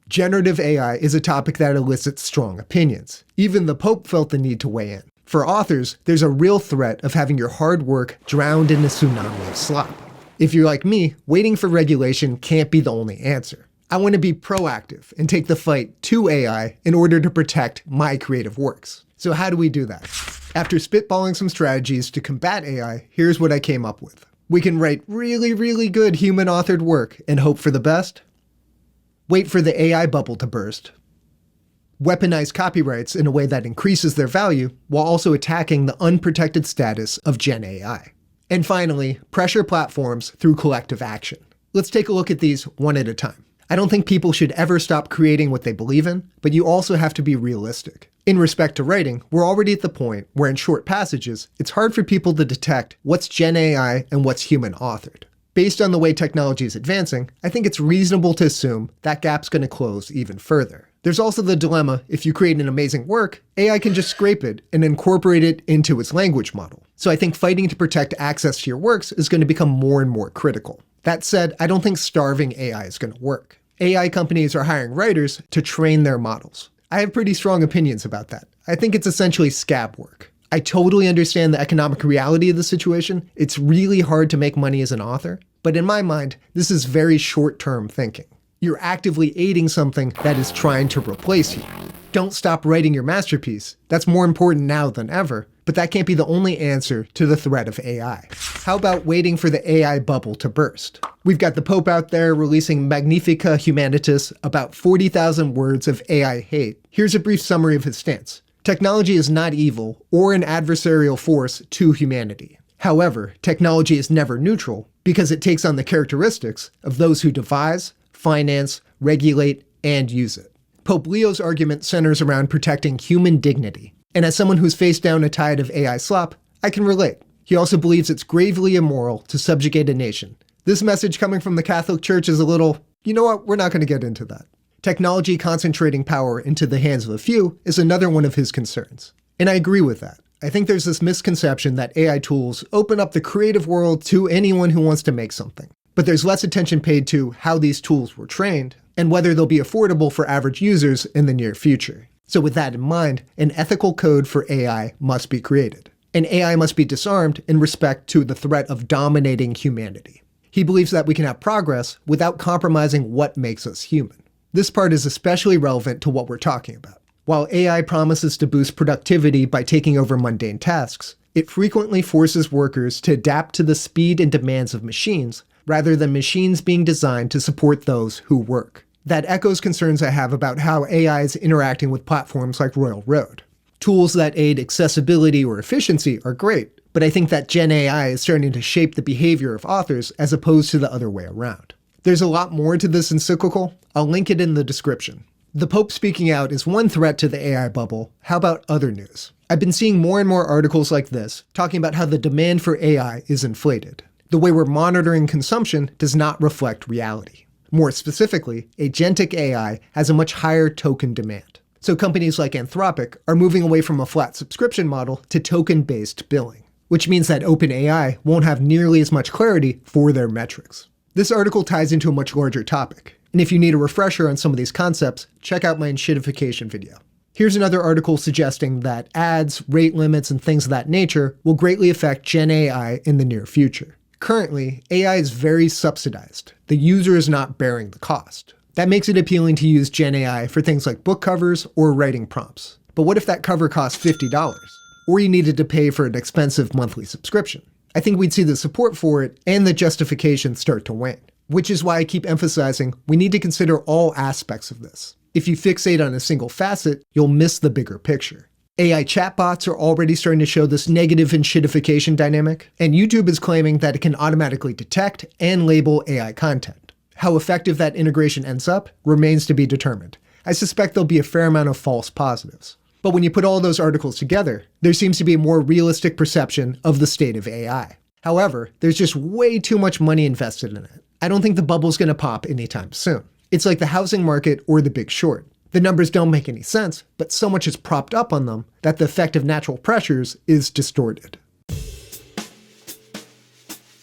Generative AI is a topic that elicits strong opinions. Even the Pope felt the need to weigh in. For authors, there's a real threat of having your hard work drowned in a tsunami of slop. If you're like me, waiting for regulation can't be the only answer. I want to be proactive and take the fight to AI in order to protect my creative works. So how do we do that? After spitballing some strategies to combat AI, here's what I came up with. We can write really, really good human-authored work and hope for the best. Wait for the AI bubble to burst. Weaponize copyrights in a way that increases their value while also attacking the unprotected status of Gen AI. And finally, pressure platforms through collective action. Let's take a look at these one at a time. I don't think people should ever stop creating what they believe in, but you also have to be realistic. In respect to writing, we're already at the point where in short passages, it's hard for people to detect what's Gen AI and what's human authored. Based on the way technology is advancing, I think it's reasonable to assume that gap's going to close even further. There's also the dilemma, if you create an amazing work, AI can just scrape it and incorporate it into its language model. So I think fighting to protect access to your works is going to become more and more critical. That said, I don't think starving AI is going to work. AI companies are hiring writers to train their models. I have pretty strong opinions about that. I think it's essentially scab work. I totally understand the economic reality of the situation. It's really hard to make money as an author. But in my mind, this is very short-term thinking. You're actively aiding something that is trying to replace you. Don't stop writing your masterpiece. That's more important now than ever, but that can't be the only answer to the threat of AI. How about waiting for the AI bubble to burst? We've got the Pope out there releasing Magnifica Humanitas, about 40,000 words of AI hate. Here's a brief summary of his stance. Technology is not evil or an adversarial force to humanity. However, technology is never neutral because it takes on the characteristics of those who devise, finance, regulate, and use it. Pope Leo's argument centers around protecting human dignity. And as someone who's faced down a tide of AI slop, I can relate. He also believes it's gravely immoral to subjugate a nation. This message coming from the Catholic Church is a little, you know what, we're not going to get into that. Technology concentrating power into the hands of a few is another one of his concerns. And I agree with that. I think there's this misconception that AI tools open up the creative world to anyone who wants to make something. But there's less attention paid to how these tools were trained and whether they'll be affordable for average users in the near future. So with that in mind, an ethical code for AI must be created. And AI must be disarmed in respect to the threat of dominating humanity. He believes that we can have progress without compromising what makes us human. This part is especially relevant to what we're talking about. While AI promises to boost productivity by taking over mundane tasks, it frequently forces workers to adapt to the speed and demands of machines, rather than machines being designed to support those who work. That echoes concerns I have about how AI is interacting with platforms like Royal Road. Tools that aid accessibility or efficiency are great, but I think that Gen AI is starting to shape the behavior of authors as opposed to the other way around. There's a lot more to this encyclical. I'll link it in the description. The Pope speaking out is one threat to the AI bubble. How about other news? I've been seeing more and more articles like this talking about how the demand for AI is inflated. The way we're monitoring consumption does not reflect reality. More specifically, agentic AI has a much higher token demand. So companies like Anthropic are moving away from a flat subscription model to token-based billing, which means that OpenAI won't have nearly as much clarity for their metrics. This article ties into a much larger topic. And if you need a refresher on some of these concepts, check out my enshittification video. Here's another article suggesting that ads, rate limits, and things of that nature will greatly affect Gen AI in the near future. Currently, AI is very subsidized. The user is not bearing the cost. That makes it appealing to use Gen AI for things like book covers or writing prompts. But what if that cover costs $50? Or you needed to pay for an expensive monthly subscription? I think we'd see the support for it and the justification start to wane. Which is why I keep emphasizing we need to consider all aspects of this. If you fixate on a single facet, you'll miss the bigger picture. AI chatbots are already starting to show this negative enshittification dynamic, and YouTube is claiming that it can automatically detect and label AI content. How effective that integration ends up remains to be determined. I suspect there'll be a fair amount of false positives. But when you put all those articles together, there seems to be a more realistic perception of the state of AI. However, there's just way too much money invested in it. I don't think the bubble's going to pop anytime soon. It's like the housing market or the Big Short. The numbers don't make any sense, but so much is propped up on them that the effect of natural pressures is distorted.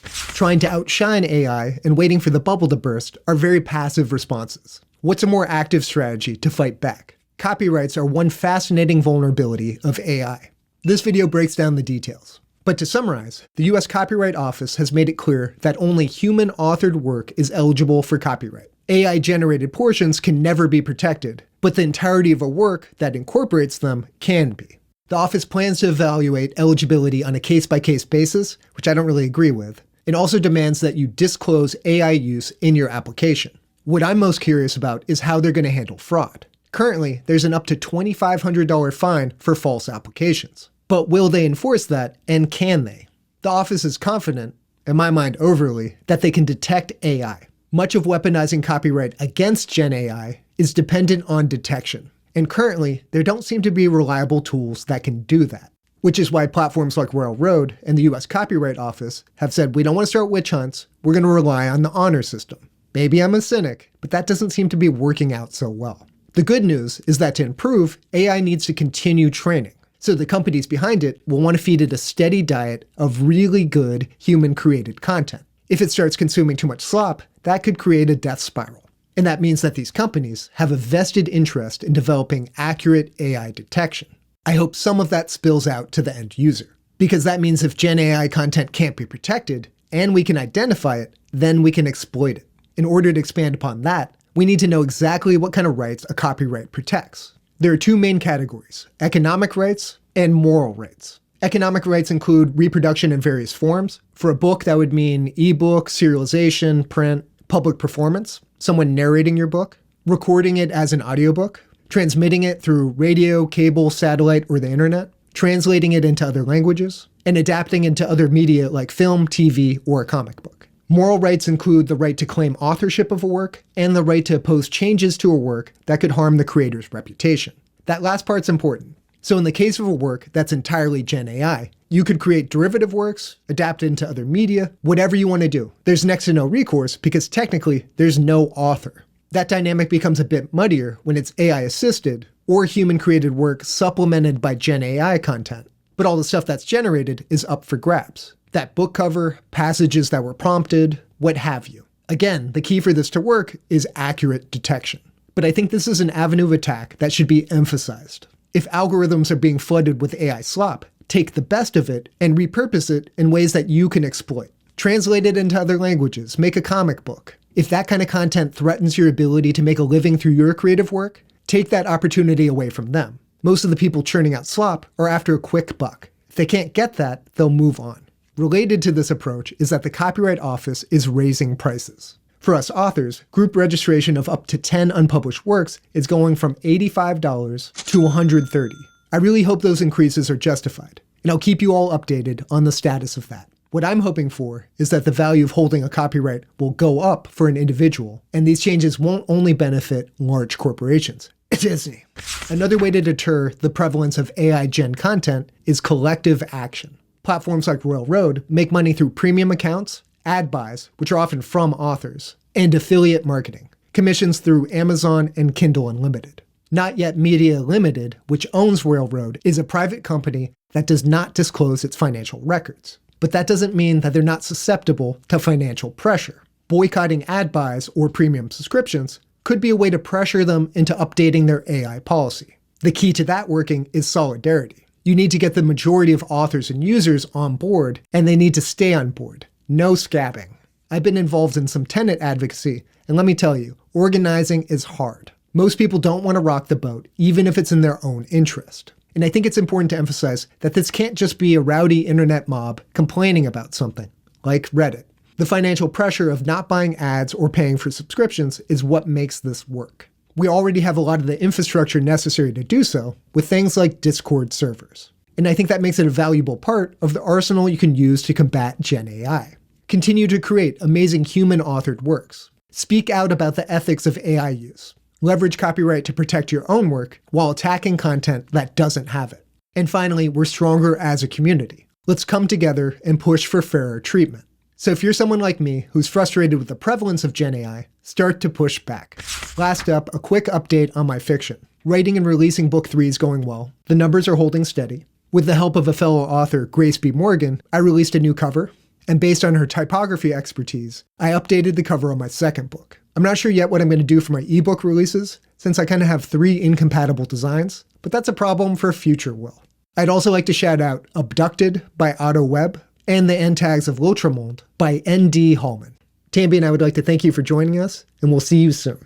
Trying to outshine AI and waiting for the bubble to burst are very passive responses. What's a more active strategy to fight back? Copyrights are one fascinating vulnerability of AI. This video breaks down the details. But to summarize, the US Copyright Office has made it clear that only human-authored work is eligible for copyright. AI-generated portions can never be protected, but the entirety of a work that incorporates them can be. The office plans to evaluate eligibility on a case-by-case basis, which I don't really agree with, and also demands that you disclose AI use in your application. What I'm most curious about is how they're going to handle fraud. Currently, there's an up to $2,500 fine for false applications. But will they enforce that, and can they? The office is confident, in my mind overly, that they can detect AI. Much of weaponizing copyright against Gen AI is dependent on detection. And currently, there don't seem to be reliable tools that can do that. Which is why platforms like Royal Road and the US Copyright Office have said, we don't want to start witch hunts, we're going to rely on the honor system. Maybe I'm a cynic, but that doesn't seem to be working out so well. The good news is that to improve, AI needs to continue training. So the companies behind it will want to feed it a steady diet of really good human-created content. If it starts consuming too much slop, that could create a death spiral. And that means that these companies have a vested interest in developing accurate AI detection. I hope some of that spills out to the end user. Because that means if Gen AI content can't be protected, and we can identify it, then we can exploit it. In order to expand upon that, we need to know exactly what kind of rights a copyright protects. There are two main categories: economic rights and moral rights. Economic rights include reproduction in various forms. For a book, that would mean ebook, serialization, print, public performance, someone narrating your book, recording it as an audiobook, transmitting it through radio, cable, satellite, or the internet, translating it into other languages, and adapting into other media like film, TV, or a comic book. Moral rights include the right to claim authorship of a work and the right to oppose changes to a work that could harm the creator's reputation. That last part's important. So in the case of a work that's entirely Gen AI, you could create derivative works, adapt it into other media, whatever you want to do. There's next to no recourse because technically there's no author. That dynamic becomes a bit muddier when it's AI-assisted or human-created work supplemented by Gen AI content. But all the stuff that's generated is up for grabs. That book cover, passages that were prompted, what have you. Again, the key for this to work is accurate detection. But I think this is an avenue of attack that should be emphasized. If algorithms are being flooded with AI slop, take the best of it and repurpose it in ways that you can exploit. Translate it into other languages, make a comic book. If that kind of content threatens your ability to make a living through your creative work, take that opportunity away from them. Most of the people churning out slop are after a quick buck. If they can't get that, they'll move on. Related to this approach is that the Copyright Office is raising prices. For us authors, group registration of up to 10 unpublished works is going from $85 to $130. I really hope those increases are justified, and I'll keep you all updated on the status of that. What I'm hoping for is that the value of holding a copyright will go up for an individual, and these changes won't only benefit large corporations. Disney. Another way to deter the prevalence of AI gen content is collective action. Platforms like Royal Road make money through premium accounts, ad buys, which are often from authors, and affiliate marketing, commissions through Amazon and Kindle Unlimited. Not Yet Media Limited, which owns Royal Road, is a private company that does not disclose its financial records. But that doesn't mean that they're not susceptible to financial pressure. Boycotting ad buys or premium subscriptions could be a way to pressure them into updating their AI policy. The key to that working is solidarity. You need to get the majority of authors and users on board, and they need to stay on board. No scabbing. I've been involved in some tenant advocacy, and let me tell you, organizing is hard. Most people don't want to rock the boat, even if it's in their own interest. And I think it's important to emphasize that this can't just be a rowdy internet mob complaining about something, like Reddit. The financial pressure of not buying ads or paying for subscriptions is what makes this work. We already have a lot of the infrastructure necessary to do so, with things like Discord servers. And I think that makes it a valuable part of the arsenal you can use to combat Gen AI. Continue to create amazing human-authored works. Speak out about the ethics of AI use. Leverage copyright to protect your own work while attacking content that doesn't have it. And finally, we're stronger as a community. Let's come together and push for fairer treatment. So if you're someone like me who's frustrated with the prevalence of Gen AI, start to push back. Last up, a quick update on my fiction. Writing and releasing book 3 is going well. The numbers are holding steady. With the help of a fellow author, Grace B. Morgan, I released a new cover, and based on her typography expertise, I updated the cover on my second book. I'm not sure yet what I'm going to do for my ebook releases, since I kind of have 3 incompatible designs, but that's a problem for future Will. I'd also like to shout out Abducted by Otto Webb and the end tags of L'Autremont by N.D. Hallman. Tambi and I would like to thank you for joining us, and we'll see you soon.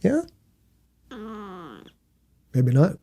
Yeah? Maybe not.